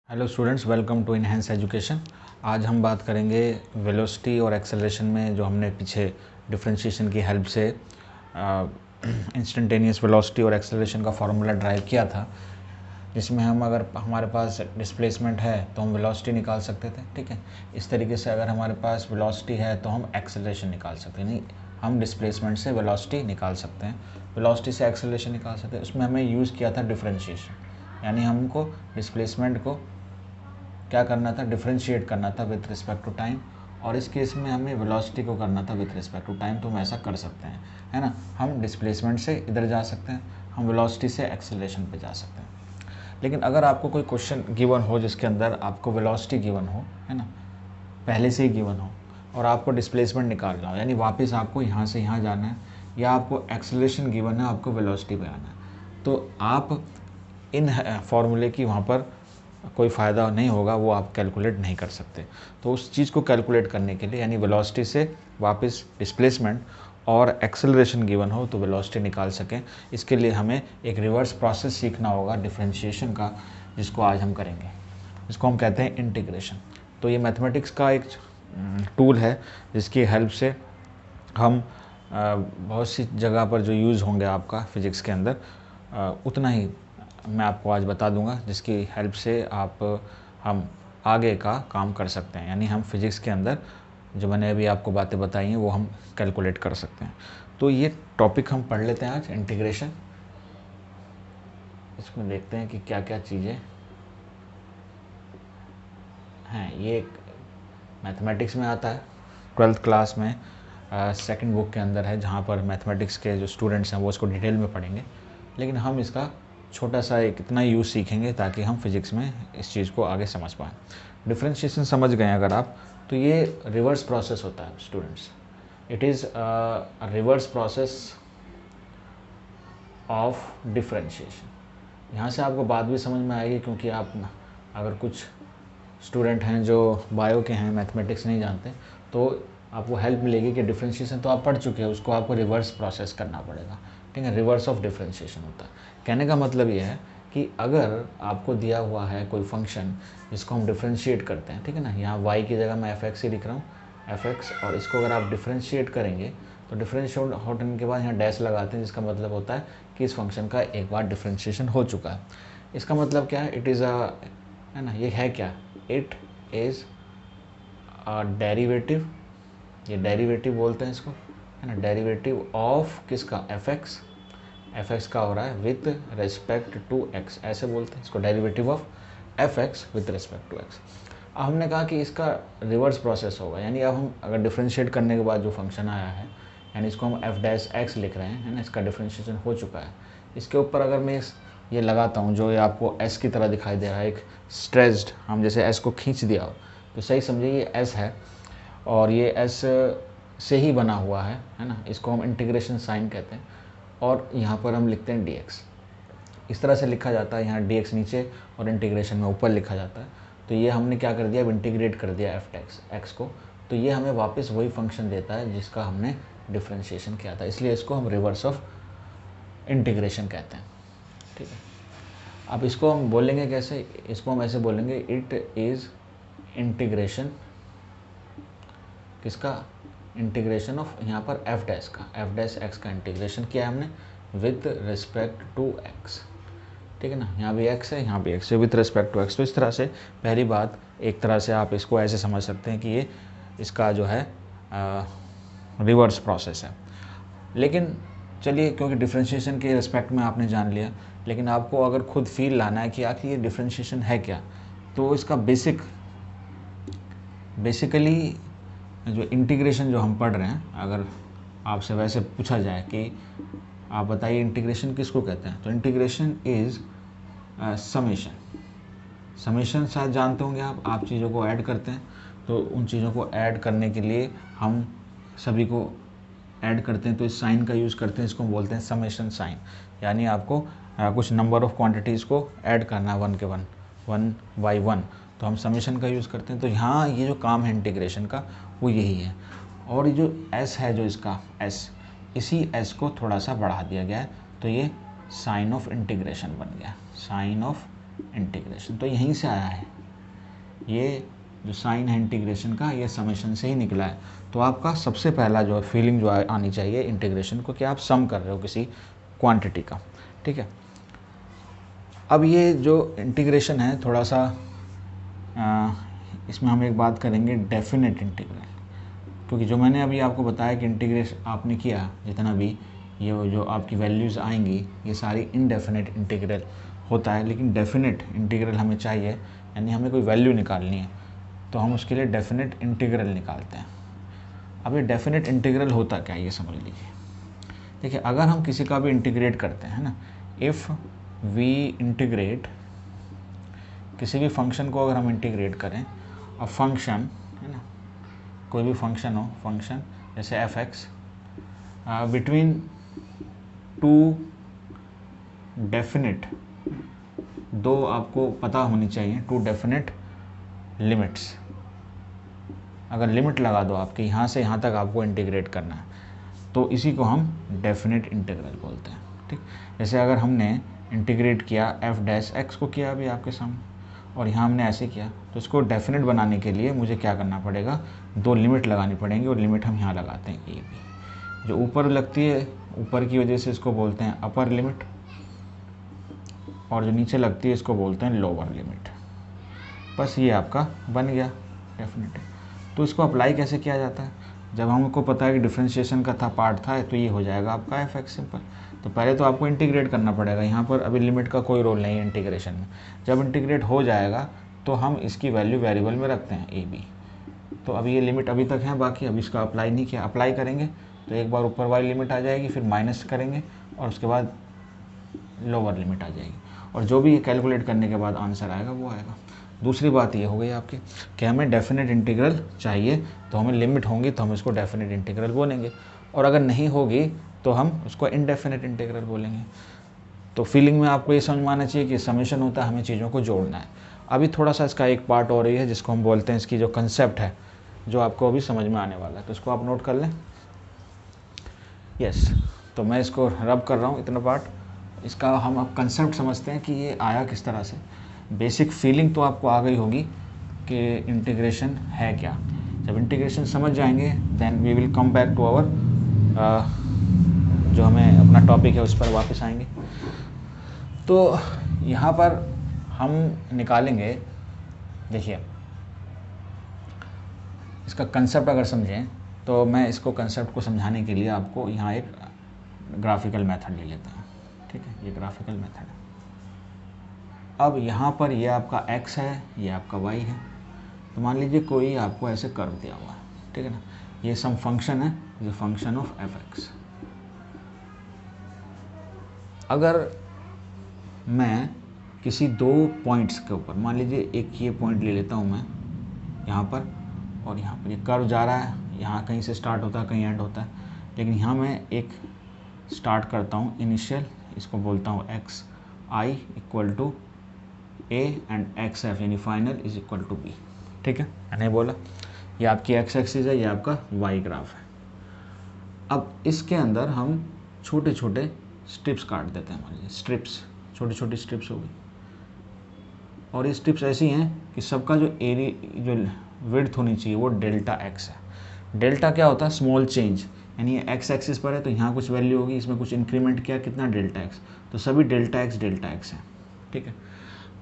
Hello students, welcome to enhance education. आज हम बात करेंगे वेलोसिटी और एक्सेलरेशन में जो हमने पीछे डिफरेंशिएशन की हेल्प से इंस्टेंटेनियस वेलोसिटी और एक्सेलरेशन का फार्मूला ड्राइव किया था, जिसमें हम अगर हमारे पास डिस्प्लेसमेंट है तो हम वेलोसिटी निकाल सकते थे। ठीक है, इस तरीके से अगर हमारे पास वेलोसिटी है तो हम एक्सेलरेशन निकाल सकते हैं। नहीं, हम डिस्प्लेसमेंट से वेलोसिटी निकाल सकते हैं, वेलोसिटी से एक्सेलरेशन निकाल सकते हैं। उसमें हमें यूज़ किया था डिफरेंशिएशन, यानी हमको डिस्प्लेसमेंट को क्या करना था, डिफरेंशिएट करना था विथ रिस्पेक्ट टू टाइम, और इस केस में हमें वेलोसिटी को करना था विथ रिस्पेक्ट टू टाइम। तो हम ऐसा कर सकते हैं, है ना। हम डिस्प्लेसमेंट से इधर जा सकते हैं, हम वेलोसिटी से एक्सेलरेशन पे जा सकते हैं। लेकिन अगर आपको कोई क्वेश्चन गिवन हो जिसके अंदर आपको वेलोसिटी गिवन हो, है ना, पहले से ही गिवन हो, और आपको डिस्प्लेसमेंट निकालना हो, यानी वापस आपको यहाँ से यहाँ जाना है, या आपको एक्सेलरेशन गिवन है, आपको वेलोसिटी पे आना है, तो आप इन फॉर्मूले की वहाँ पर कोई फ़ायदा नहीं होगा, वो आप कैलकुलेट नहीं कर सकते। तो उस चीज़ को कैलकुलेट करने के लिए, यानी वेलोसिटी से वापस डिस्प्लेसमेंट और एक्सेलरेशन गिवन हो तो वेलोसिटी निकाल सकें, इसके लिए हमें एक रिवर्स प्रोसेस सीखना होगा डिफरेंशिएशन का, जिसको आज हम करेंगे। इसको हम कहते हैं इंटीग्रेशन। तो ये मैथमेटिक्स का एक टूल है जिसकी हेल्प से हम बहुत सी जगह पर जो यूज़ होंगे आपका फिज़िक्स के अंदर, उतना ही मैं आपको आज बता दूंगा, जिसकी हेल्प से हम आगे का काम कर सकते हैं। यानी हम फिज़िक्स के अंदर जो मैंने अभी आपको बातें बताई हैं वो हम कैलकुलेट कर सकते हैं। तो ये टॉपिक हम पढ़ लेते हैं आज, इंटीग्रेशन। इसमें देखते हैं कि क्या क्या चीज़ें हैं। ये मैथमेटिक्स में आता है, 12th क्लास में सेकंड बुक के अंदर है, जहाँ पर मैथमेटिक्स के जो स्टूडेंट्स हैं वो इसको डिटेल में पढ़ेंगे। लेकिन हम इसका छोटा सा एक इतना यूज़ सीखेंगे ताकि हम फिज़िक्स में इस चीज़ को आगे समझ पाएँ। डिफरेंशिएशन समझ गए अगर आप, तो ये रिवर्स प्रोसेस होता है students. It is a reverse process of differentiation. यहाँ से आपको बात भी समझ में आएगी, क्योंकि आप अगर कुछ स्टूडेंट हैं जो बायो के हैं, मैथमेटिक्स नहीं जानते, तो आपको हेल्प मिलेगी कि डिफरेंशिएशन तो आप पढ़ चुके हैं, उसको आपको रिवर्स प्रोसेस करना पड़ेगा। ठीक है, रिवर्स ऑफ डिफरेंशिएशन होता है। कहने का मतलब ये है कि अगर आपको दिया हुआ है कोई फंक्शन जिसको हम डिफरेंशिएट करते हैं, ठीक है ना, यहाँ y की जगह मैं fx ही लिख रहा हूँ, fx, और इसको अगर आप डिफरेंशिएट करेंगे तो डिफरेंशिएट होने के बाद यहाँ डैश लगाते हैं, जिसका मतलब होता है कि इस फंक्शन का एक बार डिफरेंशिएशन हो चुका है। इसका मतलब क्या है, इट इज़ अ, है ना, ये है क्या, इट इज़ अ डेरिवेटिव, ये डेरिवेटिव बोलते हैं इसको, है ना, डेरिवेटिव ऑफ किसका, fx का हो रहा है विथ रिस्पेक्ट टू x, ऐसे बोलते हैं इसको, derivative of fx with respect to x। अब हमने कहा कि इसका रिवर्स प्रोसेस होगा, यानी अब हम अगर डिफरेंशिएट करने के बाद जो फंक्शन आया है, यानी इसको हम f डैश x लिख रहे हैं, है ना, इसका डिफरेंशिएशन हो चुका है। इसके ऊपर अगर मैं ये लगाता हूँ, जो ये आपको s की तरह दिखाई दे रहा है, एक स्ट्रेस्ड, हम जैसे s को खींच दिया हो, तो सही समझिए ये s है, और ये s से ही बना हुआ है ना, इसको हम इंटीग्रेशन साइन कहते हैं, और यहाँ पर हम लिखते हैं dx। इस तरह से लिखा जाता है, यहाँ dx नीचे और इंटीग्रेशन में ऊपर लिखा जाता है। तो ये हमने क्या कर दिया, अब इंटीग्रेट कर दिया f डैश x को, तो ये हमें वापस वही फंक्शन देता है जिसका हमने डिफरेंशिएशन किया था, इसलिए इसको हम रिवर्स ऑफ इंटीग्रेशन कहते हैं। ठीक है, अब इसको हम बोलेंगे कैसे, इसको हम ऐसे बोलेंगे, इट इज़ इंटीग्रेशन किसका, इंटीग्रेशन ऑफ, यहाँ पर f डैश का, f डैश x का इंटीग्रेशन किया है हमने विथ रिस्पेक्ट टू x। ठीक है ना, यहाँ भी x है, यहाँ भी x है, विथ रिस्पेक्ट टू x। तो इस तरह से पहली बात, एक तरह से आप इसको ऐसे समझ सकते हैं कि ये इसका जो है रिवर्स प्रोसेस है। लेकिन चलिए, क्योंकि डिफरेंशिएशन के रिस्पेक्ट में आपने जान लिया, लेकिन आपको अगर खुद फील लाना है कि आखिर ये डिफरेंशिएशन है क्या, तो इसका बेसिकली जो इंटीग्रेशन जो हम पढ़ रहे हैं, अगर आपसे वैसे पूछा जाए कि आप बताइए इंटीग्रेशन किसको कहते हैं, तो इंटीग्रेशन इज़ समेशन शायद जानते होंगे आप चीज़ों को ऐड करते हैं, तो उन चीज़ों को ऐड करने के लिए हम सभी को ऐड करते हैं, तो इस साइन का यूज़ करते हैं, इसको बोलते हैं समेशन साइन। यानी आपको कुछ नंबर ऑफ़ क्वांटिटीज़ को ऐड करना है, 1 के 1 बाई 1, तो हम समेशन का यूज़ करते हैं। तो यहाँ ये जो काम है इंटीग्रेशन का वो यही है, और ये जो s है, जो इसका s, इसी s को थोड़ा सा बढ़ा दिया गया है, तो ये साइन ऑफ इंटीग्रेशन बन गया, साइन ऑफ इंटीग्रेशन। तो यहीं से आया है, ये जो साइन है इंटीग्रेशन का ये समेशन से ही निकला है। तो आपका सबसे पहला जो फीलिंग जो आनी चाहिए इंटीग्रेशन को कि आप सम कर रहे हो किसी क्वांटिटी का, ठीक है। अब ये जो इंटीग्रेशन है थोड़ा सा इसमें हम एक बात करेंगे डेफिनेट इंटीग्रल, क्योंकि जो मैंने अभी आपको बताया कि इंटीग्रेशन आपने किया जितना भी ये जो आपकी वैल्यूज़ आएंगी ये सारी इनडेफिनेट इंटीग्रल होता है, लेकिन डेफिनेट इंटीग्रल हमें चाहिए, यानी हमें कोई वैल्यू निकालनी है तो हम उसके लिए डेफिनेट इंटीग्रल निकालते हैं। अब ये डेफिनेट इंटीग्रल होता क्या है ये समझ लीजिए। देखिए अगर हम किसी का भी इंटीग्रेट करते हैं ना, इफ़ वी इंटीग्रेट किसी भी फंक्शन को अगर हम इंटीग्रेट करें और फंक्शन है ना, कोई भी फंक्शन हो, फंक्शन जैसे F x between two definite, दो आपको पता होनी चाहिए टू डेफिनेट लिमिट्स, अगर लिमिट लगा दो आपके यहाँ से यहाँ तक आपको इंटीग्रेट करना है तो इसी को हम डेफिनेट इंटीग्रल बोलते हैं, ठीक। जैसे अगर हमने इंटीग्रेट किया एफ डैश एक्स को किया अभी आपके सामने और यहाँ हमने ऐसे किया, तो इसको डेफिनेट बनाने के लिए मुझे क्या करना पड़ेगा, दो लिमिट लगानी पड़ेंगी और लिमिट हम यहाँ लगाते हैं ए बी। जो ऊपर लगती है ऊपर की वजह से इसको बोलते हैं अपर लिमिट और जो नीचे लगती है इसको बोलते हैं लोअर लिमिट। बस ये आपका बन गया डेफिनेट। तो इसको अप्लाई कैसे किया जाता है, जब हमको पता है कि डिफरेंशिएशन का था पार्ट था तो ये हो जाएगा आपका एफ एक्स सिंपल। तो पहले तो आपको इंटीग्रेट करना पड़ेगा, यहाँ पर अभी लिमिट का कोई रोल नहीं है इंटीग्रेशन में। जब इंटीग्रेट हो जाएगा तो हम इसकी वैल्यू वेरिएबल में रखते हैं ए बी। तो अभी ये लिमिट अभी तक है, बाकी अभी इसका अप्लाई नहीं किया। अप्लाई करेंगे तो एक बार ऊपर वाली लिमिट आ जाएगी, फिर माइनस करेंगे और उसके बाद लोअर लिमिट आ जाएगी, और जो भी कैलकुलेट करने के बाद आंसर आएगा वो आएगा। दूसरी बात ये हो गई आपकी कि हमें डेफिनेट इंटीग्रल चाहिए, तो हमें लिमिट होंगी तो हम इसको डेफिनेट इंटीग्रल बोलेंगे, और अगर नहीं होगी तो हम उसको इनडेफिनेट इंटीग्रल बोलेंगे। तो फीलिंग में आपको ये समझ में आना चाहिए कि समेशन होता है, हमें चीज़ों को जोड़ना है। अभी थोड़ा सा इसका एक पार्ट और ही है जिसको हम बोलते हैं, इसकी जो कंसेप्ट है जो आपको अभी समझ में आने वाला है, तो इसको आप नोट कर लें। यस, तो मैं इसको रब कर रहा हूँ इतना पार्ट। इसका हम अब कंसेप्ट समझते हैं कि ये आया किस तरह से। बेसिक फीलिंग तो आपको आ गई होगी कि इंटीग्रेशन है क्या। जब इंटीग्रेशन समझ जाएंगे then we will come back to our जो हमें अपना टॉपिक है उस पर वापस आएंगे। तो यहाँ पर हम निकालेंगे, देखिए इसका कंसेप्ट अगर समझें तो मैं इसको कंसेप्ट को समझाने के लिए आपको यहाँ एक ग्राफिकल मेथड ले लेता हूँ, ठीक है। ये ग्राफिकल मेथड है। अब यहाँ पर ये आपका x है, ये आपका y है। तो मान लीजिए कोई आपको ऐसे कर्व दिया हुआ है, ठीक है ना। ये सम फंक्शन है, ये फंक्शन ऑफ एफ एक्स। अगर मैं किसी दो पॉइंट्स के ऊपर, मान लीजिए एक ये पॉइंट ले लेता हूँ मैं यहाँ पर, और यहाँ पर ये कर्व जा रहा है, यहाँ कहीं से स्टार्ट होता है कहीं एंड होता है, लेकिन यहाँ मैं एक स्टार्ट करता हूँ इनिशियल, इसको बोलता हूँ X I equal to A and X F यानी final is equal to B, ठीक है। मैंने बोला ये आपकी एक्स एक्सिस है, ये आपका वाई ग्राफ है। अब इसके अंदर हम छोटे छोटे स्ट्रिप्स काट देते हैं, मान लीजिए स्ट्रिप्स, छोटी छोटी स्ट्रिप्स हो गई, और ये स्ट्रिप्स ऐसी हैं कि सबका जो एरिया जो विड्थ होनी चाहिए वो डेल्टा एक्स है। डेल्टा क्या होता है, स्मॉल चेंज, यानी ये एक्स एक्सिस पर है तो यहाँ कुछ वैल्यू होगी, इसमें कुछ इंक्रीमेंट किया कितना डेल्टा एक्स, तो सभी डेल्टा एक्स है, ठीक है।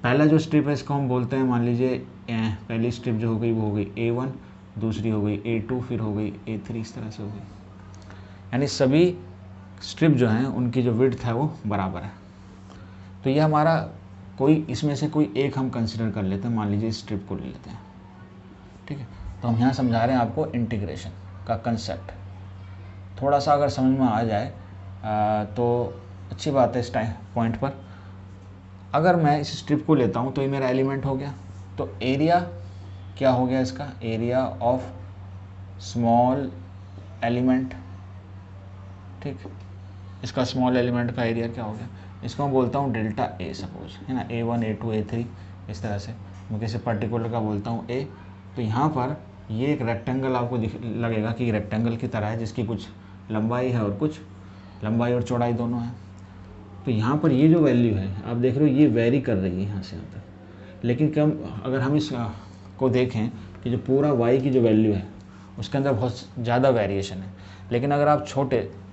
पहला जो स्ट्रिप है इसको हम बोलते हैं, मान लीजिए पहली स्ट्रिप जो हो गई वो हो गई A1, दूसरी हो गई A2, फिर हो गई A3, इस तरह से हो गई। यानी सभी स्ट्रिप जो हैं उनकी जो विड्थ है वो बराबर है। तो ये हमारा कोई इसमें से कोई एक हम कंसिडर कर लेते हैं, मान लीजिए इस स्ट्रिप को ले लेते हैं, ठीक है। तो हम यहाँ समझा रहे हैं आपको इंटीग्रेशन का कंसेप्ट। थोड़ा सा अगर समझ में आ जाए तो अच्छी बात है इस टाइम पॉइंट पर। अगर मैं इस स्ट्रिप को लेता हूँ तो ये मेरा एलिमेंट हो गया, तो एरिया क्या हो गया इसका, एरिया ऑफ स्मॉल एलिमेंट, ठीक। इसका स्मॉल एलिमेंट का एरिया क्या हो गया, इसको मैं बोलता हूँ डेल्टा ए सपोज, है ना। A1 A2 A3 इस तरह से मैं किसी पर्टिकुलर का बोलता हूँ A। तो यहाँ पर ये एक रेक्टेंगल आपको लगेगा कि रेक्टेंगल की तरह है, जिसकी कुछ लंबाई है और कुछ लंबाई और चौड़ाई दोनों है। तो यहाँ पर ये जो वैल्यू है आप देख रहे हो ये वेरी कर रही है यहाँ से यहाँ तक, लेकिन कम अगर हम इस को देखें कि जो पूरा y की जो वैल्यू है उसके अंदर बहुत ज़्यादा वेरिएशन है। लेकिन अगर आप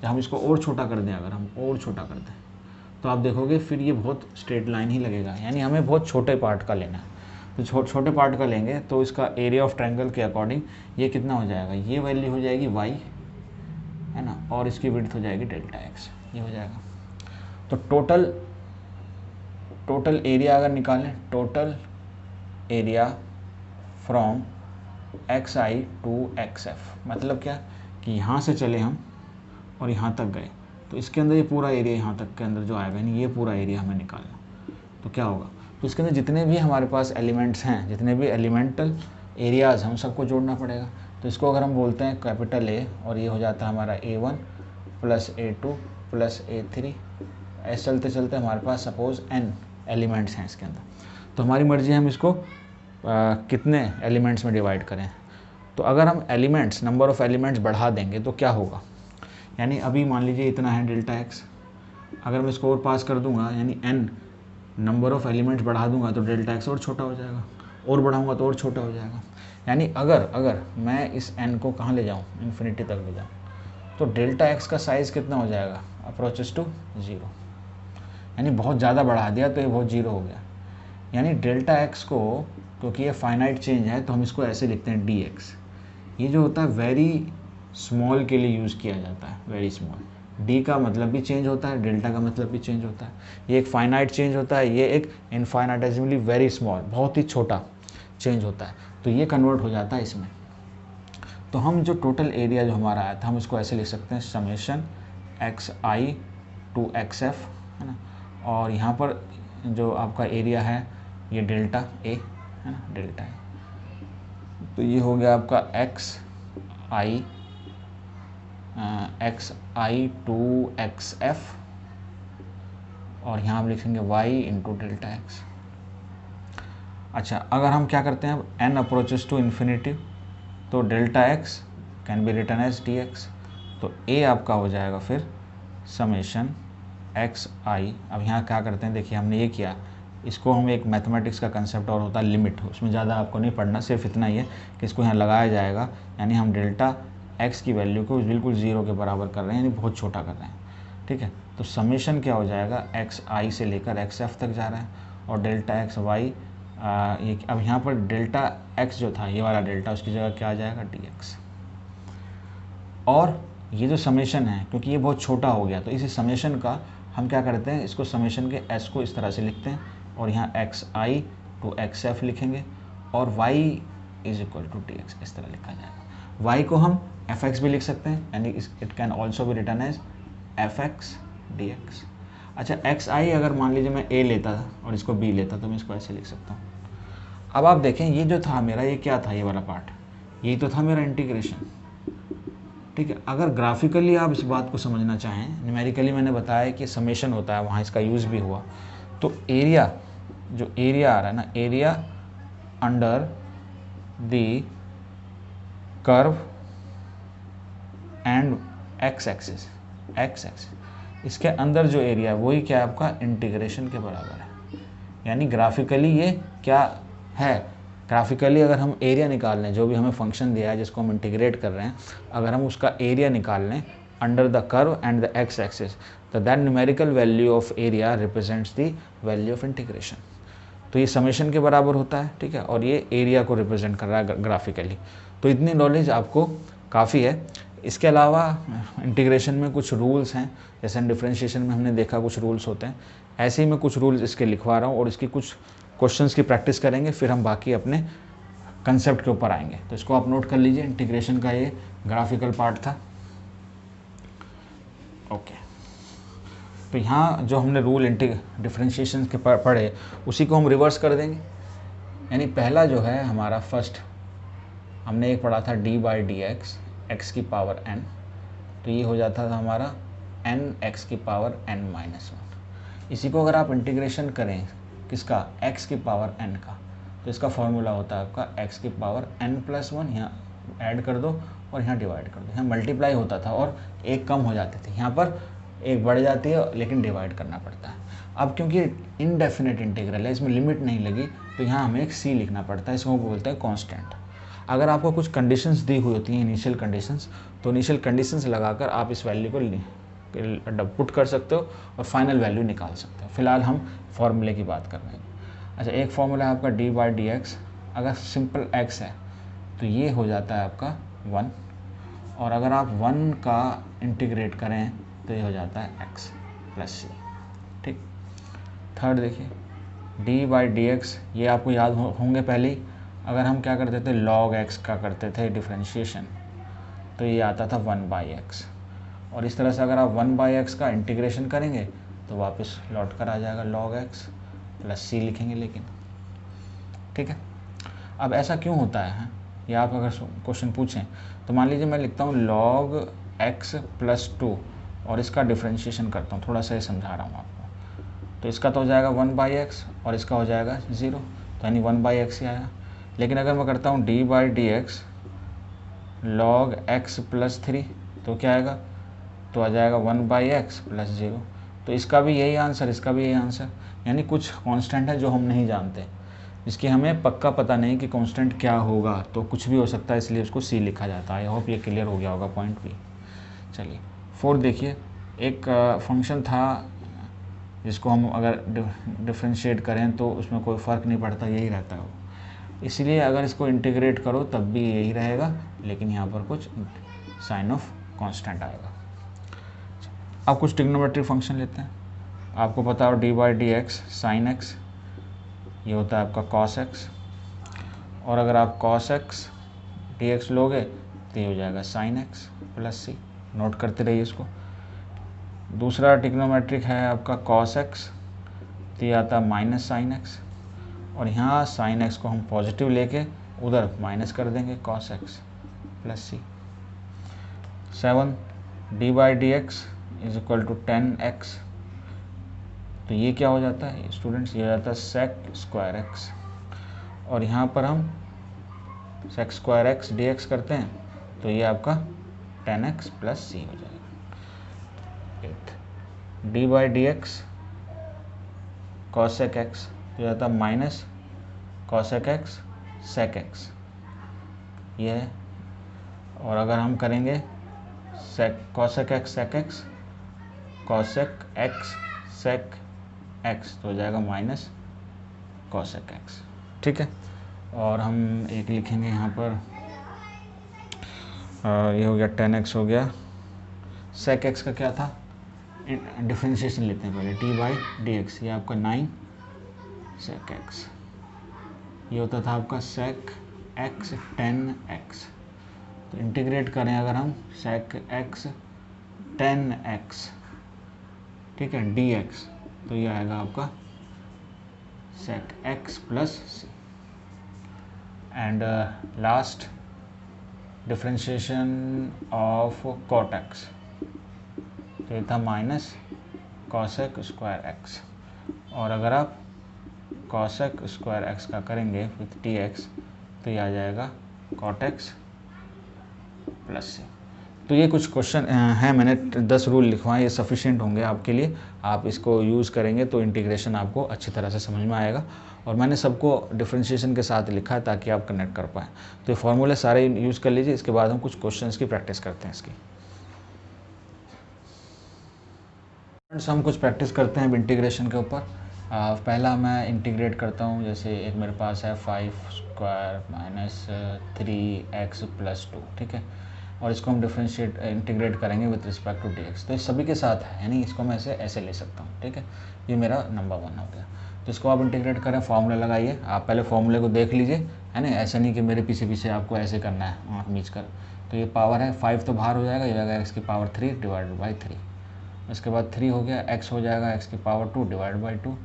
हम इसको और छोटा कर दें, अगर हम और छोटा कर दें तो आप देखोगे फिर ये बहुत स्ट्रेट लाइन ही लगेगा, यानी हमें बहुत छोटे पार्ट का लेना है। तो छोटे पार्ट का लेंगे तो इसका एरिया ऑफ ट्रायंगल के अकॉर्डिंग ये कितना हो जाएगा, ये वैल्यू हो जाएगी y, है ना, और इसकी विड्थ हो जाएगी डेल्टा x, ये हो जाएगा। तो टोटल एरिया अगर निकालें, total area from xi to xf, मतलब क्या कि यहाँ से चले हम और यहाँ तक गए तो इसके अंदर ये पूरा एरिया यहाँ तक के अंदर जो आएगा, यानी ये पूरा एरिया हमें निकालना। तो क्या होगा, तो इसके अंदर जितने भी हमारे पास एलिमेंट्स हैं, जितने भी एलिमेंटल एरियाज़, हम सबको जोड़ना पड़ेगा। तो इसको अगर हम बोलते हैं कैपिटल A, और ये हो जाता है हमारा A1 plus A2 plus A3, ऐसे चलते चलते हमारे पास सपोज़ n एलिमेंट्स हैं इसके अंदर। तो हमारी मर्ज़ी है हम इसको कितने एलिमेंट्स में डिवाइड करें। तो अगर हम एलिमेंट्स, नंबर ऑफ़ एलिमेंट्स बढ़ा देंगे तो क्या होगा, यानी अभी मान लीजिए इतना है डेल्टा x, अगर मैं इसको और पास कर दूंगा यानी n नंबर ऑफ़ एलिमेंट्स बढ़ा दूंगा तो डेल्टा x और छोटा हो जाएगा, और बढ़ाऊंगा तो और छोटा हो जाएगा। यानी अगर मैं इस n को कहाँ ले जाऊँ, इन्फिनिटी तक ले जाऊँ, तो डेल्टा x का साइज़ कितना हो जाएगा, अप्रोचेस टू 0, यानी बहुत ज़्यादा बढ़ा दिया तो ये बहुत 0 हो गया। यानी डेल्टा x को, क्योंकि ये फाइनाइट चेंज है तो हम इसको ऐसे लिखते हैं dx। ये जो होता है वेरी स्मॉल के लिए यूज़ किया जाता है, वेरी स्मॉल। डी का मतलब भी चेंज होता है, डेल्टा का मतलब भी चेंज होता है। ये एक फाइनाइट चेंज होता है, ये एक इनफाइनाइटेसिमली वेरी स्मॉल, बहुत ही छोटा चेंज होता है, तो ये कन्वर्ट हो जाता है इसमें। तो हम जो टोटल एरिया जो हमारा आया था, हम इसको ऐसे लिख सकते हैं समेशन xi टू xf, है ना, और यहाँ पर जो आपका एरिया है ये डेल्टा a, है ना, डेल्टा a। तो ये हो गया आपका xi टू xf, और यहाँ हम लिखेंगे y इंटू डेल्टा x। अच्छा, अगर हम क्या करते हैं, अब n अप्रोचेस टू इन्फिनिटी, तो delta x can be written as dx। तो a आपका हो जाएगा फिर समेशन xi। अब यहाँ क्या करते हैं, देखिए हमने ये किया, इसको हम एक मैथमेटिक्स का कंसेप्ट और होता है लिमिट, उसमें ज़्यादा आपको नहीं पढ़ना, सिर्फ इतना ही है कि इसको यहाँ लगाया जाएगा, यानी हम डेल्टा x की वैल्यू को बिल्कुल 0 के बराबर कर रहे हैं, यानी बहुत छोटा कर रहे हैं, ठीक है। तो समेशन क्या हो जाएगा, xi से लेकर xf तक जा रहा है, और डेल्टा xy ये, अब यहाँ पर डेल्टा x जो था, ये वाला डेल्टा, उसकी जगह क्या आ जाएगा, dx। और ये जो समेशन है, क्योंकि ये बहुत छोटा हो गया, तो इसी समेशन का हम क्या करते हैं, इसको समेशन के s को इस तरह से लिखते हैं, और यहाँ xi टू xf लिखेंगे, और y is equal to dx, इस तरह लिखा जाएगा। y को हम fx भी लिख सकते हैं, यानी इट कैन ऑल्सो भी रिटर्न एज fx dx। अच्छा, xi अगर मान लीजिए मैं a लेता और इसको b लेता तो मैं इसको ऐसे लिख सकता हूँ। अब आप देखें, ये जो था मेरा, ये क्या था, ये वाला पार्ट, यही तो था मेरा इंटीग्रेशन, ठीक है। अगर ग्राफिकली आप इस बात को समझना चाहें, न्यूमेरिकली मैंने बताया कि समेशन होता है, वहाँ इसका यूज़ भी हुआ, तो एरिया, जो एरिया आ रहा है ना, area under the curve and x axis, इसके अंदर जो एरिया है वही क्या है आपका इंटीग्रेशन के बराबर है। यानी ग्राफिकली ये क्या है, ग्राफिकली अगर हम एरिया निकाल लें, जो भी हमें फंक्शन दिया है जिसको हम इंटीग्रेट कर रहे हैं, अगर हम उसका एरिया निकाल लें under the curve and the x axis, तो that numerical value of area represents the value of integration. तो ये समेशन के बराबर होता है, ठीक है, और ये एरिया को रिप्रेजेंट कर रहा है ग्राफिकली। तो इतनी नॉलेज आपको काफ़ी है। इसके अलावा इंटीग्रेशन में कुछ रूल्स हैं, जैसे डिफरेंशिएशन में हमने देखा कुछ रूल्स होते हैं, ऐसे ही मैं कुछ रूल्स इसके लिखवा रहा हूँ, और इसकी कुछ क्वेश्चंस की प्रैक्टिस करेंगे, फिर हम बाकी अपने कंसेप्ट के ऊपर आएंगे। तो इसको आप नोट कर लीजिए, इंटीग्रेशन का ये ग्राफिकल पार्ट था, ओके। तो यहाँ जो हमने रूल डिफरेंशिएशन के पढ़े, उसी को हम रिवर्स कर देंगे। यानी पहला जो है हमारा फर्स्ट, हमने एक पढ़ा था d/dx x की पावर n, तो ये हो जाता था हमारा n x की पावर n-1। इसी को अगर आप इंटीग्रेशन करें किसका, x की पावर n का, तो इसका फॉर्मूला होता है आपका x की पावर n+1, यहाँ ऐड कर दो और यहाँ डिवाइड कर दो। यहाँ मल्टीप्लाई होता था और एक कम हो जाते थे, यहाँ पर एक बढ़ जाती है लेकिन डिवाइड करना पड़ता है। अब क्योंकि इनडेफिनेट इंटीग्रल है, इसमें लिमिट नहीं लगी, तो यहाँ हमें एक सी लिखना पड़ता है, इसको बोलते हैं कांस्टेंट। अगर आपको कुछ कंडीशंस दी हुई होती हैं इनिशियल कंडीशंस, तो इनिशियल कंडीशंस लगाकर आप इस वैल्यू को पुट कर सकते हो और फाइनल वैल्यू निकाल सकते हो। फिलहाल हम फॉर्मूले की बात कर रहे हैं। अच्छा, एक फॉर्मूला है आपका डी बाई डी एक्स, अगर सिंपल एक्स है तो ये हो जाता है आपका 1, और अगर आप 1 का इंटीग्रेट करें तो ये हो जाता है x प्लस सी। ठीक। थर्ड देखिए, डी बाई डी एक्स, ये आपको याद होंगे पहले ही, अगर हम क्या करते थे log x का करते थे डिफ्रेंशिएशन, तो ये आता था 1 बाई एक्स, और इस तरह से अगर आप 1 बाई एक्स का इंटीग्रेशन करेंगे तो वापस लौट कर आ जाएगा log x प्लस सी लिखेंगे लेकिन। ठीक है। अब ऐसा क्यों होता है, ये आप अगर क्वेश्चन पूछें तो मान लीजिए मैं लिखता हूँ log x प्लस 2 और इसका डिफ्रेंशिएशन करता हूँ, थोड़ा सा ये समझा रहा हूँ आपको। तो इसका तो हो जाएगा 1 बाई एक्स और इसका हो जाएगा 0, तो यानी 1 बाई एक्स ही आया। लेकिन अगर मैं करता हूँ D by d x log x plus 3, तो क्या आएगा, तो आ जाएगा 1 बाई एक्स प्लस 0। तो इसका भी यही आंसर, इसका भी यही आंसर, यानी कुछ कांस्टेंट है जो हम नहीं जानते, इसकी हमें पक्का पता नहीं कि कांस्टेंट क्या होगा, तो कुछ भी हो सकता है, इसलिए उसको सी लिखा जाता है। आई होप ये क्लियर हो गया होगा पॉइंट भी। चलिए फोर्थ देखिए, एक फंक्शन था जिसको हम अगर डिफ्रेंशिएट करें तो उसमें कोई फ़र्क नहीं पड़ता, यही रहता है वो, इसलिए अगर इसको इंटीग्रेट करो तब भी यही रहेगा, लेकिन यहाँ पर कुछ साइन ऑफ कांस्टेंट आएगा। अब कुछ ट्रिग्नोमेट्रिक फंक्शन लेते हैं। आपको पता हो D by d x sine x, ये होता है आपका कॉस एक्स, और अगर आप कॉस एक्स डी एक्स लोगे तो ये हो जाएगा साइन एक्स प्लस सी। नोट करते रहिए इसको। दूसरा ट्रिग्नोमेट्रिक है आपका कॉस एक्स, तो ये आता है माइनस साइन एक्स, और यहाँ साइन एक्स को हम पॉजिटिव लेके उधर माइनस कर देंगे, cos x plus c. 7 d by d x is equal to 10x, तो ये क्या हो जाता है स्टूडेंट्स, ये हो जाता है सेक स्क्वायर एक्स, और यहाँ पर हम sec square x d x करते हैं तो ये आपका 10x प्लस सी हो जाएगा। 8 d by d x cosec x, तो जाता है minus cosec x sec x, ये है। और अगर हम करेंगे sec cosec x sec x, cosec x sec x, तो हो जाएगा माइनस कॉसेक एक्स। ठीक है। और हम एक लिखेंगे यहाँ पर, ये हो गया 10x हो गया, सेक एक्स का क्या था, डिफ्रेंशिएशन लेते हैं पहले, डी बाई डी एक्स, ये आपका 9 सेक एक्स, ये होता था आपका सेक एक्स 10x, तो इंटीग्रेट करें अगर हम सेक एक्स 10x, ठीक है, dx, तो ये आएगा आपका sec x plus c. And last differentiation of cot x, तो ये था माइनस कॉसेक स्क्वायर एक्स, और अगर आप कॉसेक स्क्वायर एक्स का करेंगे विथ डी एक्स तो ये आ जाएगा कॉट एक्स प्लस सी। तो ये कुछ क्वेश्चन हैं, मैंने 10 रूल लिखवाए, ये सफिशिएंट होंगे आपके लिए। आप इसको यूज़ करेंगे तो इंटीग्रेशन आपको अच्छी तरह से समझ में आएगा, और मैंने सबको डिफरेंशिएशन के साथ लिखा है ताकि आप कनेक्ट कर पाएँ। तो ये फॉर्मूले सारे यूज़ कर लीजिए, इसके बाद हम कुछ क्वेश्चंस की प्रैक्टिस करते हैं इसकी। हम कुछ प्रैक्टिस करते हैं इंटीग्रेशन के ऊपर। पहला मैं इंटीग्रेट करता हूँ, जैसे एक मेरे पास है 5 स्क्वायर माइनस 3x प्लस 2, ठीक है, और इसको हम इंटीग्रेट करेंगे विद रिस्पेक्ट टू dx, तो इस सभी के साथ है, यानी इसको मैं ऐसे ले सकता हूँ। ठीक है, ये मेरा नंबर 1 हो गया। तो इसको आप इंटीग्रेट करें, फार्मूला लगाइए, आप पहले फार्मूले को देख लीजिए, है ना, ऐसा नहीं कि मेरे पीछे आपको ऐसे करना है आँख मीच कर। तो ये पावर है 5 तो बाहर हो जाएगा, ये जाएगा x की पावर 3 डिवाइडेड बाई 3, इसके बाद 3 हो गया, x हो जाएगा x की पावर 2 डिवाइड बाई 2,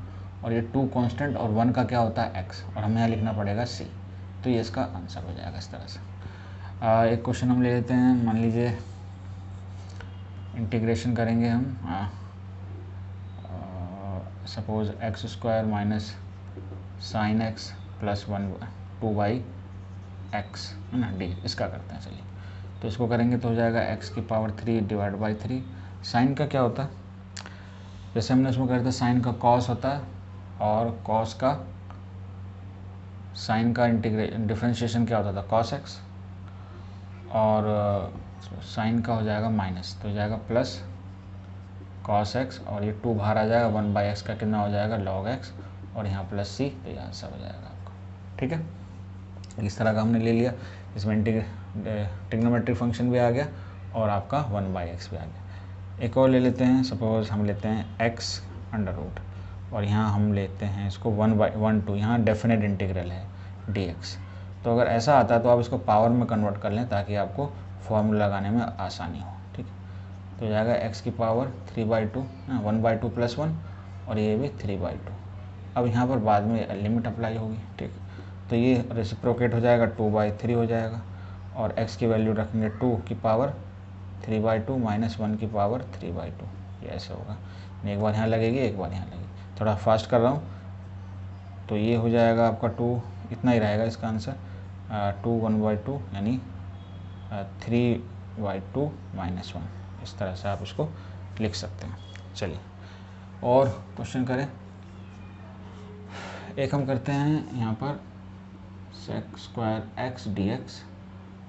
और ये 2 कांस्टेंट और 1 का क्या होता है x, और हमें यहाँ लिखना पड़ेगा c, तो ये इसका आंसर हो जाएगा इस तरह से। एक क्वेश्चन हम ले लेते हैं, मान लीजिए इंटीग्रेशन करेंगे हम, suppose x square minus sine x plus 2 by x, है ना, डी, इसका करते हैं। चलिए, तो इसको करेंगे तो हो जाएगा x की पावर 3 डिवाइड बाई 3, साइन का क्या होता है, जैसे हमने उसमें कर दिया साइन का कॉस होता है और कॉस का साइन का डिफ्रेंशिएशन क्या होता था कॉस एक्स, और साइन का हो जाएगा माइनस, तो हो जाएगा प्लस कॉस एक्स, और ये 2 बाहर आ जाएगा, 1/x का कितना हो जाएगा लॉग एक्स, और यहाँ प्लस सी, तो ये आंसर हो जाएगा आपका। ठीक है, इस तरह का हमने ले लिया, इसमें ट्रिग्नोमेट्रिक फंक्शन भी आ गया और आपका 1/x भी आ गया। एक और ले लेते हैं, सपोज हम लेते हैं x अंडर रूट, और यहाँ हम लेते हैं इसको 1/2, यहाँ डेफिनेट इंटीग्रल है dx। तो अगर ऐसा आता है तो आप इसको पावर में कन्वर्ट कर लें ताकि आपको फॉर्मूला लगाने में आसानी हो। ठीक है, तो हो जाएगा x की पावर 3/2, 1/2 + 1, और ये भी 3/2। अब यहाँ पर बाद में लिमिट अप्लाई होगी। ठीक, तो ये रेसिप्रोकेट हो जाएगा, 2/3 हो जाएगा, और x की वैल्यू रखेंगे 2 की पावर 3/2 - 1 की पावर 3/2, ये ऐसे होगा। एक बार यहाँ लगेगी, एक बार यहाँ लगेगी, थोड़ा फास्ट कर रहा हूँ। तो ये हो जाएगा आपका 2, इतना ही रहेगा इसका आंसर, 2 1/2 यानी 3/2 - 1। इस तरह से आप इसको लिख सकते हैं। चलिए और क्वेश्चन करें। एक हम करते हैं यहाँ पर sec² dx,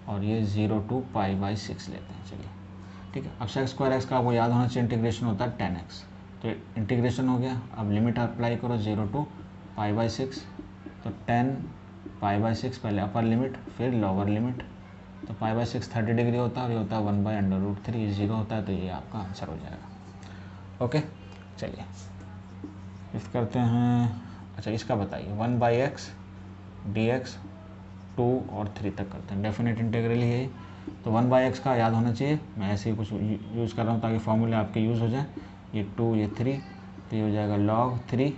और ये 0 to π/6 लेते हैं। चलिए ठीक है, अब sec² का आपको याद होना चाहिए इंटीग्रेशन होता है 10x, तो इंटीग्रेशन हो गया। अब लिमिट अप्लाई करो 0 to π/6, तो 10 π/6 पहले अपर लिमिट फिर लोअर लिमिट, तो π/6 30 डिग्री होता है और ये होता है 1/√3, ये 0 होता है, तो ये आपका आंसर हो जाएगा। ओके, चलिए फिफ्थ करते हैं। अच्छा इसका बताइए 1/x dx 2 और 3 तक करते हैं, डेफिनेट इंटीग्रल ही है। तो 1/x का याद होना चाहिए, मैं ऐसे ही कुछ यूज़ कर रहा हूँ ताकि फॉर्मूले आपके यूज़ हो जाए। ये 2 ये 3, तो ये हो जाएगा log 3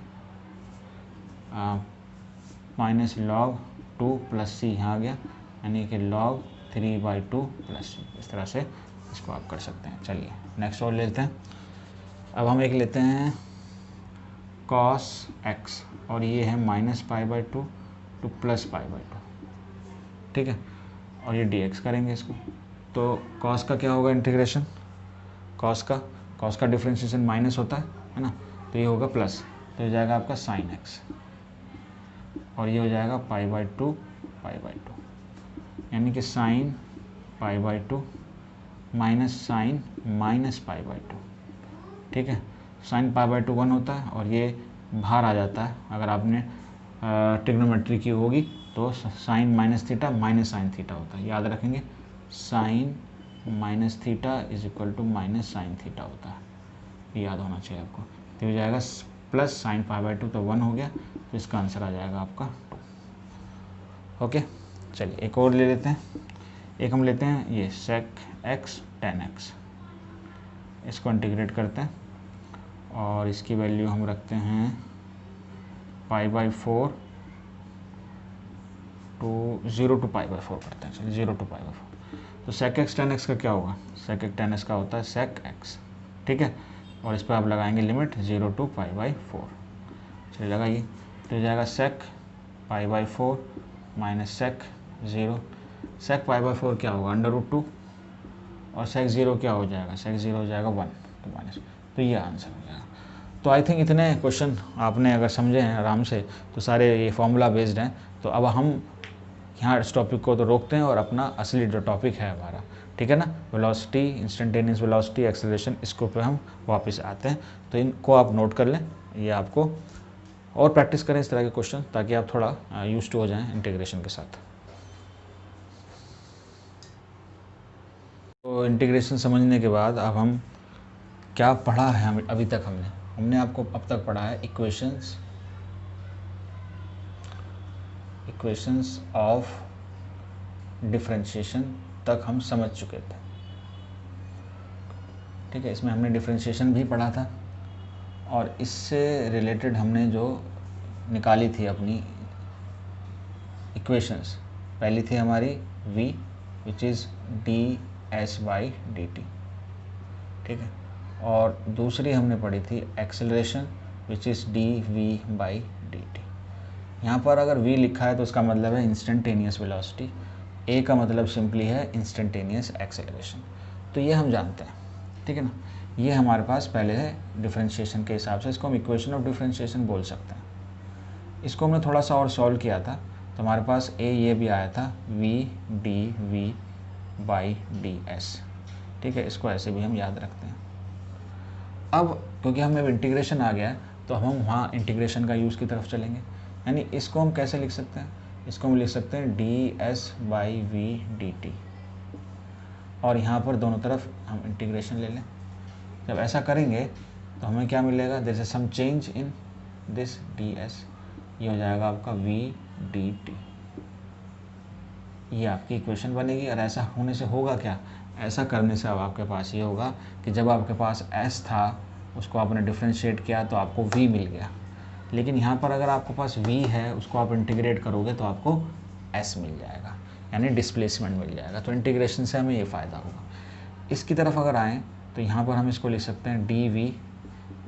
माइनस log 2 + c, यहाँ आ गया, यानी कि log 3/2 + c। इस तरह से इसको आप कर सकते हैं। चलिए नेक्स्ट और लेते हैं। अब हम एक लेते हैं cos x, और ये है -π/2 to +π/2। ठीक है, और ये dx करेंगे इसको। तो cos का क्या होगा इंटीग्रेशन, cos का डिफ्रेंशिएशन माइनस होता है ना, तो ये होगा प्लस, तो हो जाएगा आपका sin x, और ये हो जाएगा π/2 यानी कि sin π/2 माइनस sin -π/2। ठीक है, sin π/2 1 होता है, और ये बाहर आ जाता है। अगर आपने ट्रिग्नोमेट्री की होगी तो sin -θ माइनस sin θ होता है, याद रखेंगे। sin -θ = -sin θ होता है, ये याद होना चाहिए आपको। तो हो जाएगा प्लस sin π/2, तो 1 हो गया, तो इसका आंसर आ जाएगा आपका 2। ओके, चलिए एक और ले लेते हैं। एक हम लेते हैं ये sec x tan x, इसको इंटीग्रेट करते हैं, और इसकी वैल्यू हम रखते हैं π/4 to 0 to π/4 करते हैं। चलिए 0 to π/4। तो sec x tan x का क्या होगा, sec x tan x का होता है sec x। ठीक है, और इस पर आप लगाएंगे लिमिट 0 to π/4। चलिए लगाइए, तो हो जाएगा sec π/4 - sec 0। sec π/4 क्या होगा √2, और sec 0 क्या हो जाएगा, sec 0 हो जाएगा 1, तो माइनस, तो ये आंसर हो जाएगा। तो आई थिंक इतने क्वेश्चन आपने अगर समझे हैं आराम से, तो सारे ये फॉर्मूला बेस्ड हैं। तो अब हम यहाँ इस टॉपिक को तो रोकते हैं और अपना असली जो टॉपिक है हमारा, ठीक है ना, वेलोसिटी, इंस्टेंटेनियस वेलोसिटी, एक्सेलरेशन, इसको पे हम वापस आते हैं। तो इनको आप नोट कर लें, ये आपको और प्रैक्टिस करें इस तरह के क्वेश्चन, ताकि आप थोड़ा यूज्ड हो जाएं इंटीग्रेशन के साथ। तो इंटीग्रेशन समझने के बाद अब हम क्या पढ़ा है, हम अभी तक हमने आपको अब तक पढ़ा है इक्वेशंस ऑफ डिफरेंशिएशन तक हम समझ चुके थे। ठीक है, इसमें हमने डिफरेंशिएशन भी पढ़ा था, और इससे रिलेटेड हमने जो निकाली थी अपनी इक्वेशंस, पहली थी हमारी v विच इज़ ds/dt। ठीक है, और दूसरी हमने पढ़ी थी एक्सेलरेशन विच इज़ dv/dt। यहाँ पर अगर v लिखा है तो उसका मतलब है इंस्टेंटेनियस वेलोसिटी, a का मतलब सिंपली है इंस्टेंटेनियस एक्सेलरेशन। तो ये हम जानते हैं, ठीक है ना। ये हमारे पास पहले है डिफरेंशिएशन के हिसाब से, इसको हम इक्वेशन ऑफ डिफरेंशिएशन बोल सकते हैं। इसको हमने थोड़ा सा और सॉल्व किया था तो हमारे पास ये भी आया था v d v by d s, ठीक है, इसको ऐसे भी हम याद रखते हैं। अब क्योंकि हमें इंटीग्रेशन आ गया है तो हम वहाँ इंटीग्रेशन का यूज़ की तरफ चलेंगे, यानी इसको हम कैसे लिख सकते हैं, इसको हम लिख सकते हैं d s by v d t, और यहाँ पर दोनों तरफ हम इंटीग्रेशन ले लें। जब ऐसा करेंगे तो हमें क्या मिलेगा, there is some change in this d s, ये हो जाएगा आपका वी डी टी, ये आपकी इक्वेशन बनेगी। और ऐसा होने से होगा क्या, ऐसा करने से अब आपके पास ये होगा कि जब आपके पास s था उसको आपने डिफ्रेंशिएट किया तो आपको v मिल गया, लेकिन यहाँ पर अगर आपके पास v है उसको आप इंटीग्रेट करोगे तो आपको s मिल जाएगा, यानी डिस्प्लेसमेंट मिल जाएगा। तो इंटीग्रेशन से हमें ये फ़ायदा होगा। इसकी तरफ अगर आएँ तो यहाँ पर हम इसको लिख सकते हैं d v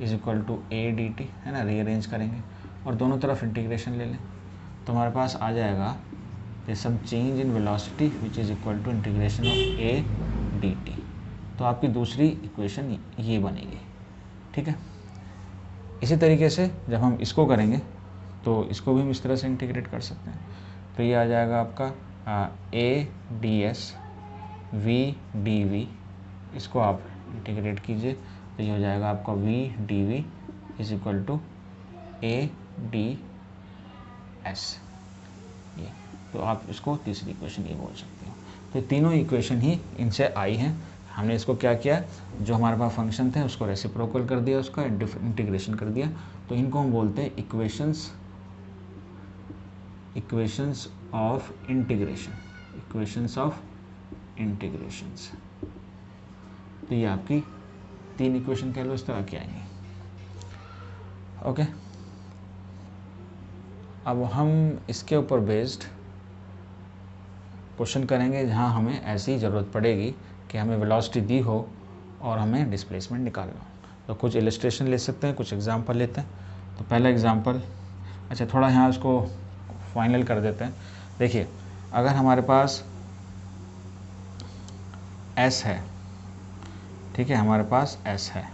is equal to a d t, है ना, रीअरेंज करेंगे और दोनों तरफ इंटीग्रेशन ले लें तो हमारे पास आ जाएगा some change in velocity which is equal to integration of a d t. तो आपकी दूसरी इक्वेशन ये बनेगी, ठीक है। इसी तरीके से जब हम इसको करेंगे तो इसको भी हम इस तरह से इंटीग्रेट कर सकते हैं। तो ये आ जाएगा आपका a d s v d v, इसको आप इंटीग्रेट कीजिए तो ये हो जाएगा आपका v d v is equal to a d s, ये। तो आप इसको तीसरी इक्वेशन ये बोल सकते हो। तो तीनों इक्वेशन ही इनसे आई हैं। हमने इसको क्या किया, जो हमारे पास फंक्शन थे उसको रेसिप्रोकल कर दिया, उसका इंटीग्रेशन कर दिया। तो इनको हम बोलते हैं equations of integration, equations of integrations. तो ये आपकी तीन इक्वेशन कह लो इस तरह की आएंगी, ओके। अब हम इसके ऊपर बेस्ड क्वेश्चन करेंगे जहाँ हमें ऐसी ज़रूरत पड़ेगी कि हमें वेलोसिटी दी हो और हमें डिस्प्लेसमेंट निकालना हो। तो कुछ इलस्ट्रेशन ले सकते हैं, कुछ एग्जांपल लेते हैं। तो पहला एग्जांपल, अच्छा थोड़ा यहाँ इसको फाइनल कर देते हैं। देखिए, अगर हमारे पास S है, ठीक है, हमारे पास S है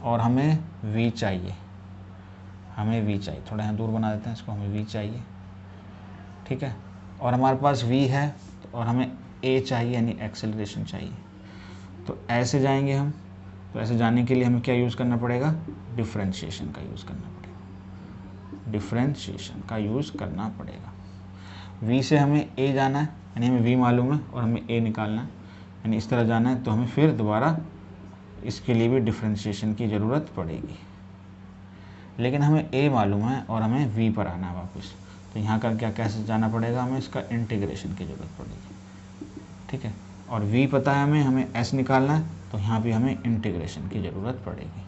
और हमें V चाहिए, थोड़ा यहाँ दूर बना देते हैं इसको, हमें V चाहिए, ठीक है, और हमारे पास V है और हमें A चाहिए यानी एक्सेलरेशन चाहिए। तो ऐसे जाएंगे हम, तो ऐसे जाने के लिए हमें क्या यूज़ करना पड़ेगा, डिफरेंशिएशन का यूज़ करना पड़ेगा, V से हमें A जाना है यानी हमें V मालूम है और हमें A निकालना है, यानी इस तरह जाना है। तो हमें फिर दोबारा इसके लिए भी डिफरेंशिएशन की ज़रूरत पड़ेगी, लेकिन हमें A मालूम है और हमें V पर आना है वापस। तो यहाँ का क्या कैसे जाना पड़ेगा, हमें इसका इंटीग्रेशन की ज़रूरत पड़ेगी, ठीक है। और V पता है हमें S निकालना है, तो यहाँ भी हमें इंटीग्रेशन की ज़रूरत पड़ेगी।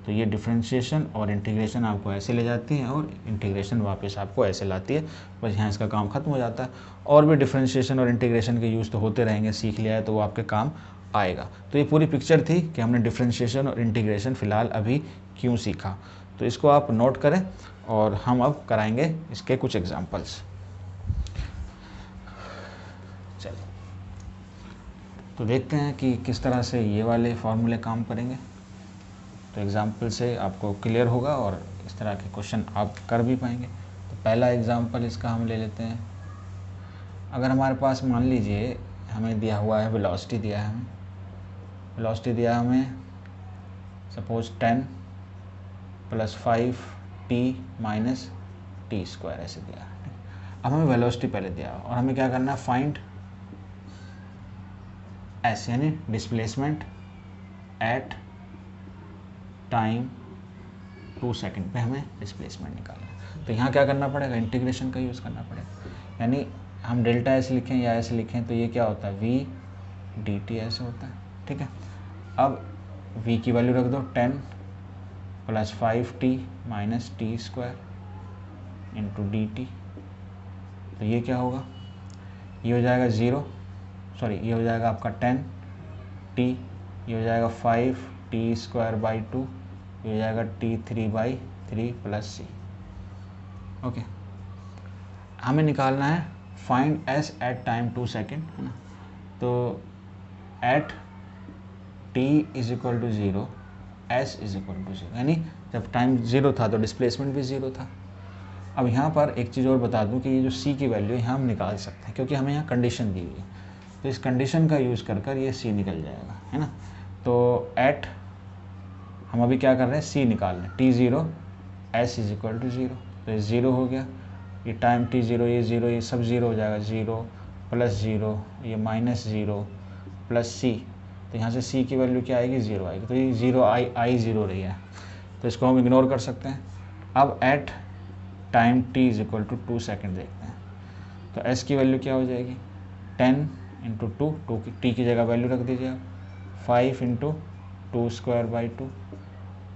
तो ये डिफरेंशिएशन और इंटीग्रेशन आपको ऐसे ले जाती है और इंटीग्रेशन वापस आपको ऐसे लाती है, बस यहाँ इसका काम ख़त्म हो जाता है। और भी डिफरेंशिएशन और इंटीग्रेशन के यूज़ तो होते रहेंगे, सीख लिया है तो वो आपके काम आएगा। तो ये पूरी पिक्चर थी कि हमने डिफरेंशिएशन और इंटीग्रेशन फ़िलहाल अभी क्यों सीखा। तो इसको आप नोट करें और हम अब कराएंगे इसके कुछ एग्जाम्पल्स। चलिए, तो देखते हैं कि किस तरह से ये वाले फॉर्मूले काम करेंगे। तो एग्ज़ाम्पल से आपको क्लियर होगा और इस तरह के क्वेश्चन आप कर भी पाएंगे। तो पहला एग्ज़ाम्पल इसका हम ले लेते हैं। अगर हमारे पास मान लीजिए हमें दिया हुआ है वेलोसिटी दिया है, हमें सपोज 10 + 5t - t² ऐसे दिया है। अब हमें वेलोसिटी पहले दिया और हमें क्या करना है, फाइंड S यानी डिस्प्लेसमेंट एट टाइम 2 सेकंड पे हमें डिस्प्लेसमेंट निकालना है। तो यहाँ क्या करना पड़ेगा, इंटीग्रेशन का यूज़ करना पड़ेगा, यानी हम डेल्टा ऐसे लिखें या ऐसे लिखें तो ये क्या होता है, v dt ऐसे होता है, ठीक है। अब v की वैल्यू रख दो 10 + 5t - t² × dt। तो ये क्या होगा, ये हो जाएगा ये हो जाएगा आपका 10t, ये हो जाएगा 5t²/2, ये हो जाएगा t3/3 + c, ओके। हमें निकालना है find S at time 2 second, है ना। तो at t is equal to 0, s is equal to 0, यानी जब टाइम 0 था तो डिस्प्लेसमेंट भी 0 था। अब यहाँ पर एक चीज़ और बता दूँ कि ये जो c की वैल्यू है यहाँ हम निकाल सकते हैं, क्योंकि हमें यहाँ कंडीशन दी हुई है, तो इस कंडीशन का यूज़ कर कर ये c निकल जाएगा, है ना। तो एट हम अभी क्या कर रहे हैं, c निकाल रहे हैं, t0 s is equal to 0, तो ये 0 हो गया, ये टाइम t0 ये 0 ये सब 0 हो जाएगा, 0 प्लस 0 ये माइनस 0 प्लस c, तो यहाँ से c की वैल्यू क्या आएगी, 0 आएगी, तो ये 0 आई 0 रही है, तो इसको हम इग्नोर कर सकते हैं। अब at time t is equal to 2 second देखते हैं, तो s की वैल्यू क्या हो जाएगी, 10 इंटू 2 की t की जगह वैल्यू रख दीजिए आप, 5 इंटू 2 स्क्वायर बाई 2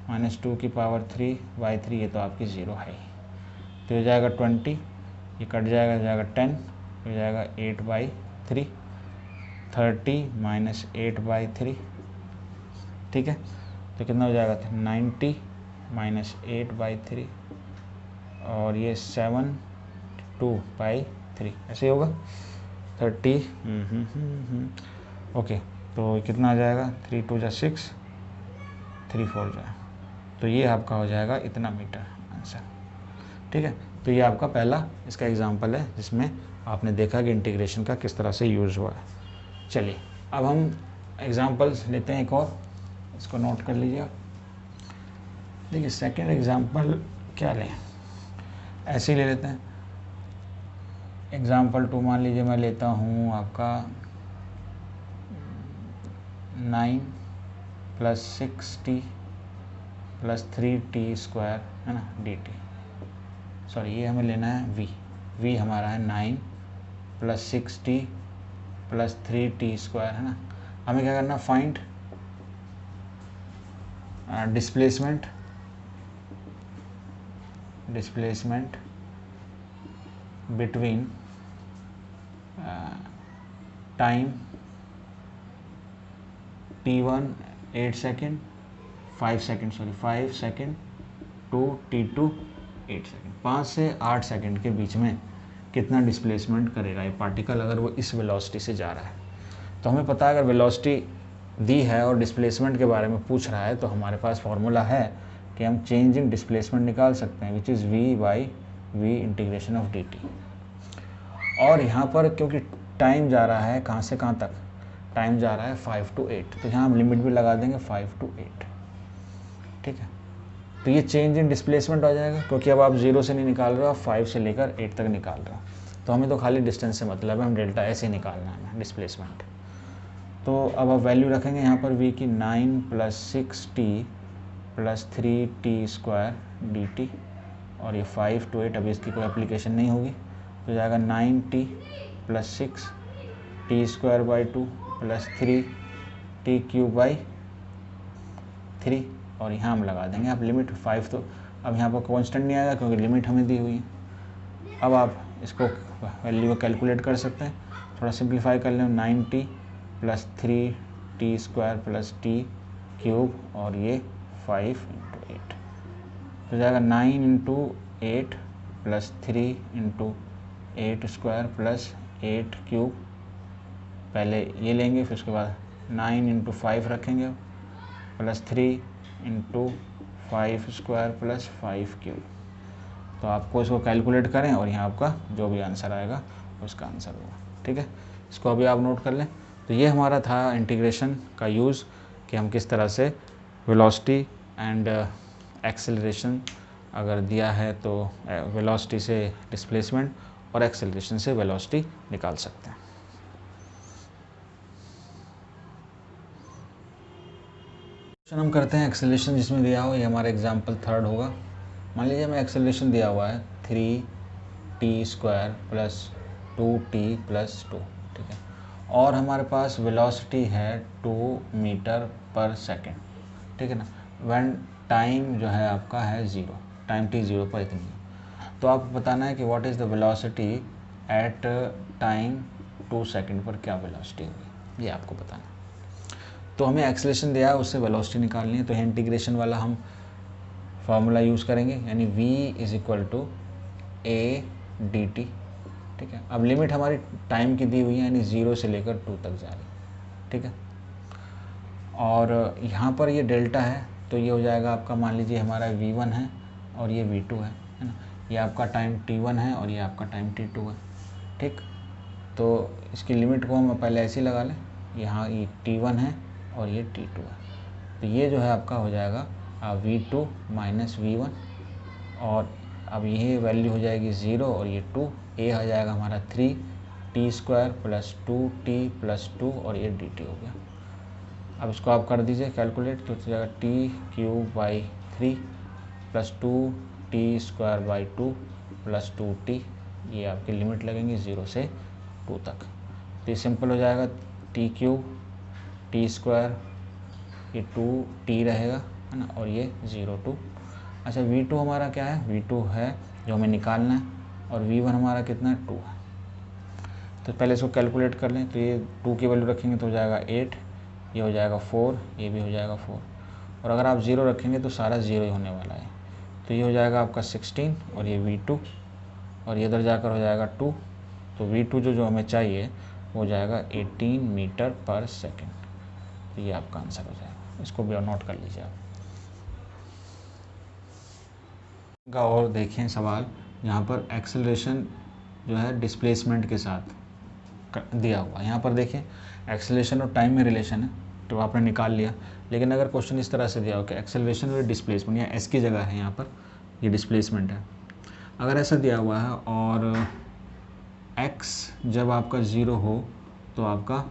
माइनस 2 की पावर 3 बाई 3, ये तो आपकी 0 है, तो हो जाएगा 20, ये कट जाएगा, हो जाएगा 10, हो जाएगा 8 बाई 3, 30 माइनस 8 बाई 3, ठीक है, तो कितना हो जाएगा 90 माइनस 8 बाई 3, और ये 2 बाई 3, ऐसे होगा 30, ओके, तो कितना आ जाएगा, 3 2 जा 6, 3 4 जा, तो ये आपका हो जाएगा इतना मीटर आंसर, ठीक है। तो ये आपका पहला इसका एग्जांपल है जिसमें आपने देखा कि इंटीग्रेशन का किस तरह से यूज़ हुआ है। चलिए अब हम एग्जांपल्स लेते हैं एक और, इसको नोट कर लीजिए आप। देखिए सेकंड एग्जांपल क्या लें, ऐसे ही ले लेते हैं। एग्जांपल 2 मान लीजिए मैं लेता हूँ आपका 9 plus 6t plus 3t square, है ना, dt, सॉरी ये हमें लेना है v हमारा है 9 plus 6t plus 3t square, है ना। हमें क्या करना, find displacement between time t1 8 second 5 second to t2 8 second, 5 से 8 सेकेंड के बीच में कितना डिस्प्लेसमेंट करेगा ये पार्टिकल अगर वो इस वेलोसिटी से जा रहा है। तो हमें पता है अगर वेलोसिटी दी है और डिस्प्लेसमेंट के बारे में पूछ रहा है तो हमारे पास फॉर्मूला है कि हम चेंज इन डिस्प्लेसमेंट निकाल सकते हैं, which is v by v integration of dt। और यहाँ पर क्योंकि टाइम जा रहा है कहाँ से कहाँ तक, टाइम जा रहा है 5 to 8, तो यहाँ हम लिमिट भी लगा देंगे 5 to 8, ठीक है। तो ये चेंज इन डिस्प्लेसमेंट हो जाएगा, क्योंकि अब आप 0 से नहीं निकाल रहे हो, आप 5 से लेकर 8 तक निकाल रहे हो, तो हमें तो खाली डिस्टेंस से मतलब है, हम डेल्टा ऐसे ही निकालना है हमें डिस्प्लेसमेंट। तो अब आप वैल्यू रखेंगे यहाँ पर v की 9 plus 6t plus 3t square dt, और ये 5 to 8, अभी इसकी कोई एप्लीकेशन नहीं होगी, तो जाएगा 9t plus 6t square by 2 plus 3t cube by 3, और यहाँ हम लगा देंगे आप लिमिट 5, तो अब यहाँ पर कांस्टेंट नहीं आएगा क्योंकि लिमिट हमें दी हुई है। अब आप इसको वैल्यू को कैलकुलेट कर सकते हैं, थोड़ा सिंप्लीफाई कर लें, 9t plus 3t square plus t cube, और ये 5 इंटू 8, तो जाएगा 9 into 8 plus 3 into 8 square plus 8 cube, पहले ये लेंगे फिर उसके बाद 9 इंटू 5 रखेंगे plus 3 into 5 square plus 5 cube. तो आपको इसको कैलकुलेट करें और यहाँ आपका जो भी आंसर आएगा उसका आंसर होगा, ठीक है। इसको अभी आप नोट कर लें। तो ये हमारा था इंटीग्रेशन का यूज़ कि हम किस तरह से वेलोसिटी एंड एक्सेलरेशन अगर दिया है तो वेलोसिटी से डिस्प्लेसमेंट और एक्सेलरेशन से वेलोसिटी निकाल सकते हैं। क्वेश्चन हम करते हैं एक्सेलरेशन जिसमें दिया हो, ये हमारा एग्जांपल 3 होगा। मान लीजिए हमें एक्सेलरेशन दिया हुआ है 3t square plus 2t plus 2, ठीक है, और हमारे पास वेलोसिटी है 2 मीटर पर सेकेंड, ठीक है ना, व्हेन टाइम जो है आपका है 0, टाइम t 0 पर इतनी है। तो आपको बताना है कि what is the velocity at time 2 second पर क्या वेलोसिटी होगी, ये आपको बताना है। तो हमें एक्सेलरेशन दिया है उससे वेलोसिटी निकालनी है, तो इंटीग्रेशन वाला हम फार्मूला यूज़ करेंगे, यानी v is equal to a dt, ठीक है। अब लिमिट हमारी टाइम की दी हुई है, यानी 0 से लेकर 2 तक जा रही है, ठीक है। और यहाँ पर ये डेल्टा है तो ये हो जाएगा आपका, मान लीजिए हमारा V1 है और ये V2 है ना। ये आपका टाइम T1 है और ये आपका टाइम T2 है, ठीक। तो इसकी लिमिट को हम पहले ऐसे ही लगा लें, यहाँ ये T1 है और ये T2 है, तो ये जो है आपका हो जाएगा V2 माइनस V1, और अब ये वैल्यू हो जाएगी 0 और ये 2, a आ जाएगा हमारा 3t² प्लस 2t प्लस 2 और ये dt हो गया। अब इसको आप कर दीजिए कैलकुलेट, तो हो जाएगा t³/3 plus 2t² by 2 plus 2t, ये आपकी लिमिट लगेंगी 0 से 2 तक। तो ये सिंपल हो जाएगा, t³ t², ये 2t रहेगा है ना, और ये 0 2। अच्छा V2 हमारा क्या है, V2 है जो हमें निकालना है, और V1 हमारा कितना है, 2 है। तो पहले इसको कैलकुलेट कर लें, तो ये 2 की वैल्यू रखेंगे तो हो जाएगा 8, ये हो जाएगा 4, ये भी हो जाएगा 4, और अगर आप 0 रखेंगे तो सारा 0 ही होने वाला है। तो ये हो जाएगा आपका 16 और ये V2, और ये इधर जाकर हो जाएगा 2, तो V2 जो हमें चाहिए वो हो जाएगा 18 मीटर पर सेकेंड। तो ये आपका आंसर हो जाएगा, इसको भी नोट कर लीजिए आप। और देखें सवाल, यहाँ पर एक्सेलरेशन जो है डिस्प्लेसमेंट के साथ दिया हुआ है। यहाँ पर देखें एक्सेलरेशन और टाइम में रिलेशन है, तो आपने निकाल लिया। लेकिन अगर क्वेश्चन इस तरह से दिया हो कि एक्सेलरेशन और डिस्प्लेसमेंट, या एस की जगह है यहाँ पर, ये डिस्प्लेसमेंट है, अगर ऐसा दिया हुआ है और एक्स जब आपका 0 हो तो आपका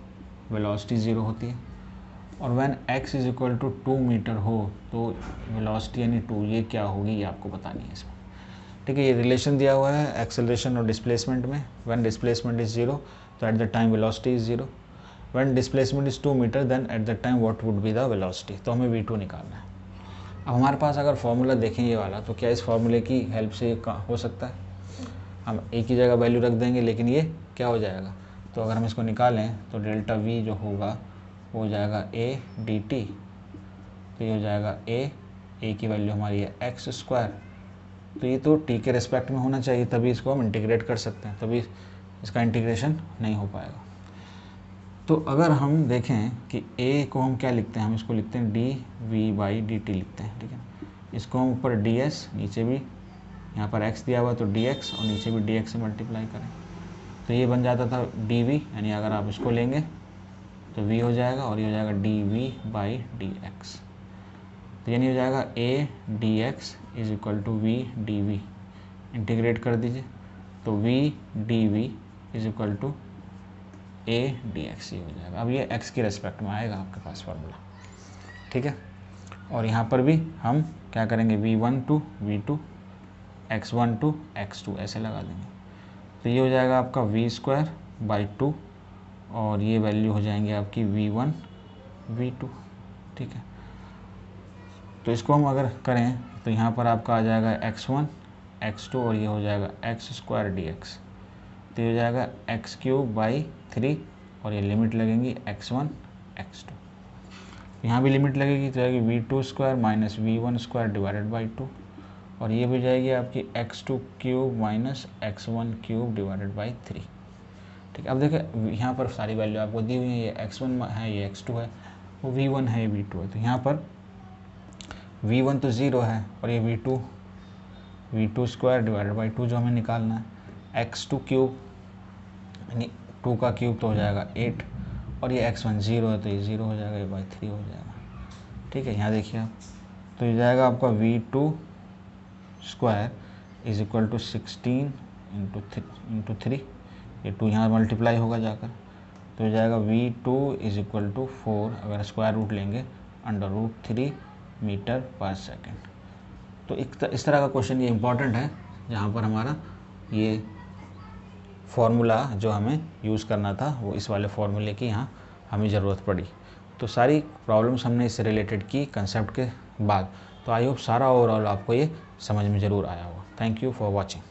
वेलोसिटी 0 होती है, और when x is equal to 2 metre हो तो वेलोसिटी यानी 2 ये क्या होगी, ये आपको बतानी है इसमें, ठीक है। ये रिलेशन दिया हुआ है एक्सेलरेशन और डिस्प्लेसमेंट में। व्हेन डिस्प्लेसमेंट इज 0 तो at the time velocity is 0, when displacement is 2 metre then at the time what would be the velocity. तो हमें V2 निकालना है। अब हमारे पास अगर फॉर्मूला देखें ये वाला, तो क्या इस फॉर्मूले की हेल्प से हो सकता है, हम एक ही जगह वैल्यू रख देंगे, लेकिन ये क्या हो जाएगा, तो अगर हम इसको निकालें तो डेल्टा V जो होगा वो हो जाएगा a dt, तो ये हो जाएगा a की वैल्यू हमारी है x², तो ये तो t के रिस्पेक्ट में होना चाहिए, तभी इसको हम इंटीग्रेट कर सकते हैं, तभी इसका इंटीग्रेशन नहीं हो पाएगा। तो अगर हम देखें कि a को हम क्या लिखते हैं, हम इसको लिखते हैं dv/dt लिखते हैं, ठीक है। इसको हम ऊपर ds, नीचे भी यहाँ पर x दिया हुआ तो dx, और नीचे भी dx से मल्टीप्लाई करें, तो ये बन जाता था dv, यानी अगर आप इसको लेंगे तो v हो जाएगा, और ये हो जाएगा dv/dx, तो यानी हो जाएगा a dx is equal to v dv, integrate कर दीजिए, तो v dv is equal to a dx ये हो जाएगा। अब ये x की रेस्पेक्ट में आएगा आपके पास फॉर्मूला, ठीक है। और यहाँ पर भी हम क्या करेंगे, v1 v2 x1 x2 ऐसे लगा देंगे, तो ये हो जाएगा आपका v²/2, और ये वैल्यू हो जाएंगे आपकी v1 v2, ठीक है। तो इसको हम अगर करें तो यहाँ पर आपका आ जाएगा x1 x2, और ये हो जाएगा x² dx, तो ये हो जाएगा x³/3, और ये लिमिट लगेंगी x1 x2, यहाँ भी लिमिट लगेगी, तो जाएगी v2² minus v1² divided by 2, और ये भी जाएगी आपकी x2³ minus x1³ divided by 3, ठीक है। अब देखिए यहाँ पर सारी वैल्यू आपको दी हुई है, ये x1 है, ये x2 है, वो v1 है, ये v2 है, तो यहाँ पर v1 तो 0 है, और ये v2² डिवाइडेड बाई 2 जो हमें निकालना है, x2³ यानी 2 का क्यूब तो हो जाएगा 8, और ये x1 0 है तो ये 0 हो जाएगा, ये बाई 3 हो जाएगा, ठीक है। यहाँ देखिए आप, तो ये जाएगा आपका v2² is equal to 16 into 3, ये 2 यहाँ मल्टीप्लाई होगा जाकर, तो हो जाएगा v2 इज इक्वल टू 4, अगर स्क्वायर रूट लेंगे √3 मीटर पर सेकेंड। तो इस तरह का क्वेश्चन ये इंपॉर्टेंट है, जहाँ पर हमारा ये फॉर्मूला जो हमें यूज़ करना था वो इस वाले फॉर्मूले की यहाँ हमें ज़रूरत पड़ी। तो सारी प्रॉब्लम्स हमने इससे रिलेटेड की कंसेप्ट के बाद, तो आई होप सारा ओवरऑल आपको ये समझ में ज़रूर आया होगा। Thank you for watching.